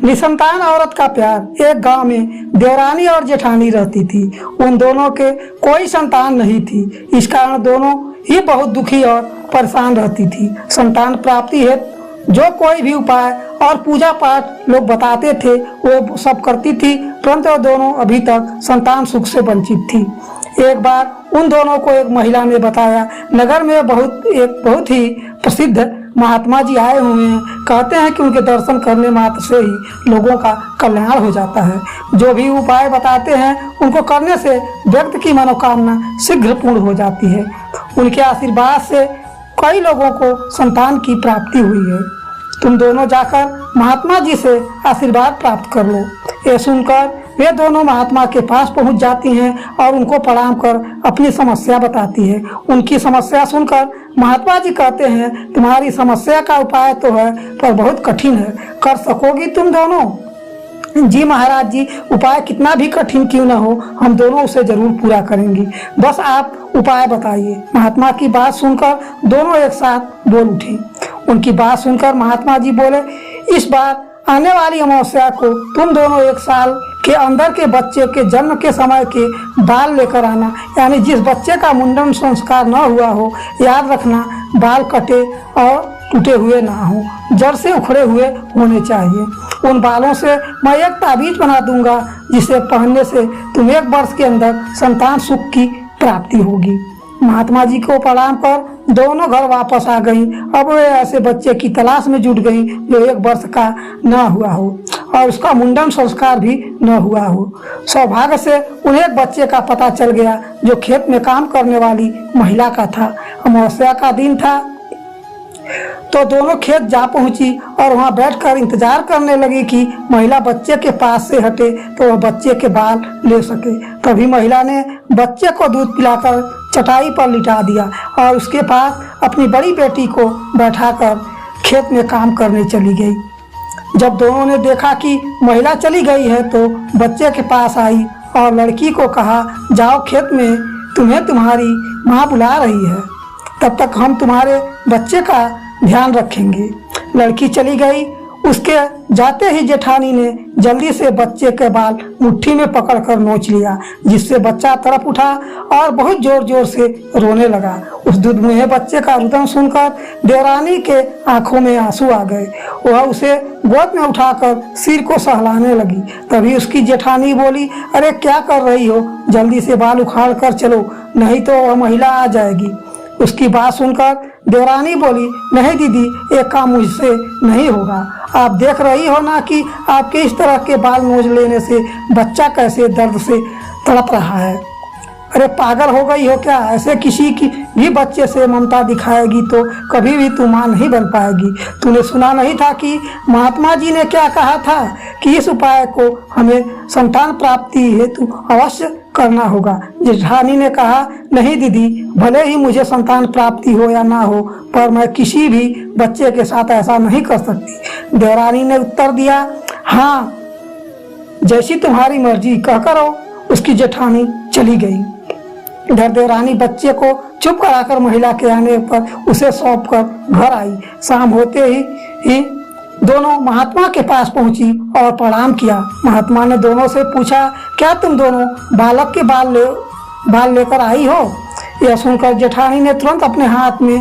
निसंतान औरत का प्यार। एक गांव में देवरानी और जेठानी रहती थी। उन दोनों के कोई संतान नहीं थी। इस कारण दोनों ही बहुत दुखी और परेशान रहती थी। संतान प्राप्ति हेतु जो कोई भी उपाय और पूजा पाठ लोग बताते थे वो सब करती थी, परंतु दोनों अभी तक संतान सुख से वंचित थी। एक बार उन दोनों को एक महिला ने बताया, नगर में एक बहुत ही प्रसिद्ध महात्मा जी आए हुए हैं। कहते हैं कि उनके दर्शन करने मात्र से ही लोगों का कल्याण हो जाता है। जो भी उपाय बताते हैं उनको करने से व्यक्ति की मनोकामना शीघ्र पूर्ण हो जाती है। उनके आशीर्वाद से कई लोगों को संतान की प्राप्ति हुई है। तुम दोनों जाकर महात्मा जी से आशीर्वाद प्राप्त कर लो। ये सुनकर वे दोनों महात्मा के पास पहुंच जाती हैं और उनको प्रणाम कर अपनी समस्या बताती है। उनकी समस्या सुनकर महात्मा जी कहते हैं, तुम्हारी समस्या का उपाय तो है पर बहुत कठिन है, कर सकोगी तुम दोनों? जी महाराज जी, उपाय कितना भी कठिन क्यों न हो, हम दोनों उसे जरूर पूरा करेंगे, बस आप उपाय बताइए। महात्मा की बात सुनकर दोनों एक साथ बोल उठे। उनकी बात सुनकर महात्मा जी बोले, इस बार आने वाली अमावस्या को तुम दोनों 1 साल के अंदर के बच्चे के जन्म के समय के बाल लेकर आना। यानी जिस बच्चे का मुंडन संस्कार न हुआ हो, याद रखना बाल कटे और टूटे हुए ना हो, जड़ से उखड़े हुए होने चाहिए। उन बालों से मैं एक ताबीज बना दूंगा जिसे पहनने से तुम 1 वर्ष के अंदर संतान सुख की प्राप्ति होगी। महात्मा जी को प्रणाम कर दोनों घर वापस आ गईं। अब वे ऐसे बच्चे की तलाश में जुट गईं जो 1 वर्ष का न हुआ हो और उसका मुंडन संस्कार भी न हुआ हो। सौभाग्य से उन्हें एक बच्चे का पता चल गया जो खेत में काम करने वाली महिला का था। अमावस्या का दिन था तो दोनों खेत जा पहुंची और वहां बैठकर इंतजार करने लगी कि महिला बच्चे के पास से हटे तो वह बच्चे के बाल ले सके। तभी महिला ने बच्चे को दूध पिलाकर चटाई पर लिटा दिया और उसके पास अपनी बड़ी बेटी को बैठाकर खेत में काम करने चली गई। जब दोनों ने देखा कि महिला चली गई है तो बच्चे के पास आई और लड़की को कहा, जाओ खेत में, तुम्हें तुम्हारी माँ बुला रही है, तब तक हम तुम्हारे बच्चे का ध्यान रखेंगे। लड़की चली गई। उसके जाते ही जेठानी ने जल्दी से बच्चे के बाल मुट्ठी में पकड़कर नोच लिया, जिससे बच्चा तड़प उठा और बहुत जोर जोर से रोने लगा। उस दुधमुहे बच्चे का रुदन सुनकर देवरानी के आंखों में आंसू आ गए। वह उसे गोद में उठाकर सिर को सहलाने लगी। तभी उसकी जेठानी बोली, अरे क्या कर रही हो, जल्दी से बाल उखाड़ कर चलो, नहीं तो वह महिला आ जाएगी। उसकी बात सुनकर देवरानी बोली, नहीं दीदी, एक काम मुझसे नहीं होगा। आप देख रही हो ना कि आपके इस तरह के बाल नोच लेने से बच्चा कैसे दर्द से तड़प रहा है। अरे पागल हो गई हो क्या? ऐसे किसी की भी बच्चे से ममता दिखाएगी तो कभी भी तू मां नहीं बन पाएगी। तूने सुना नहीं था कि महात्मा जी ने क्या कहा था कि इस उपाय को हमें संतान प्राप्ति हेतु अवश्य करना होगा। जेठानी ने कहा, नहीं दीदी, भले ही मुझे संतान प्राप्ति हो या ना हो, पर मैं किसी भी बच्चे के साथ ऐसा नहीं कर सकती। देवरानी ने उत्तर दिया, हाँ जैसी तुम्हारी मर्जी, कहकर उसकी जेठानी चली गई। इधर देवरानी बच्चे को चुप कराकर महिला के आने पर उसे सौंप कर घर आई। शाम होते ही दोनों महात्मा के पास पहुंची और प्रणाम किया। महात्मा ने दोनों से पूछा, क्या तुम दोनों बालक के बाल लेकर आई हो? यह सुनकर जेठानी ने तुरंत अपने हाथ में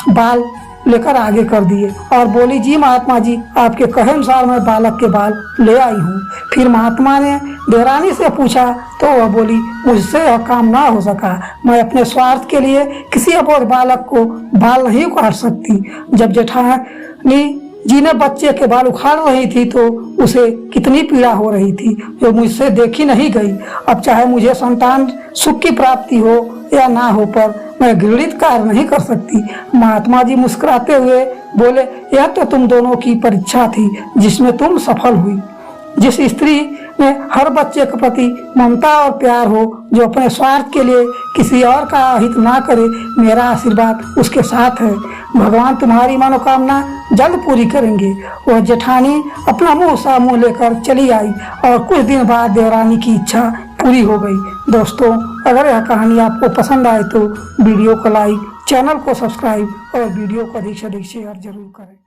बाल लेकर आगे कर दिए और बोली, जी महात्मा जी, आपके कहे अनुसार मैं बालक के बाल ले आई हूँ। फिर महात्मा ने देवरानी से पूछा तो वह बोली, मुझसे यह काम ना हो सका, मैं अपने स्वार्थ के लिए किसी अबोध बालक को बाल नहीं उखाड़ सकती। जब जेठानी जी ने बच्चे के बाल उखाड़ रही थी तो उसे कितनी पीड़ा हो रही थी जो मुझसे देखी नहीं गई। अब चाहे मुझे संतान सुख की प्राप्ति हो या ना हो, पर मैं घृणित कार्य नहीं कर सकती। महात्मा जी मुस्कुराते हुए बोले, यह तो तुम दोनों की परीक्षा थी जिसमें तुम सफल हुई। जिस स्त्री में हर बच्चे के प्रति ममता और प्यार हो, जो अपने स्वार्थ के लिए किसी और का हित ना करे, मेरा आशीर्वाद उसके साथ है। भगवान तुम्हारी मनोकामना जल्द पूरी करेंगे। वह जेठानी अपना मुंह सा मुंह लेकर चली आई और कुछ दिन बाद देवरानी की इच्छा पूरी हो गई। दोस्तों, अगर यह कहानी आपको पसंद आए तो वीडियो को लाइक, चैनल को सब्सक्राइब और वीडियो को अधिक से अधिक शेयर जरूर करें।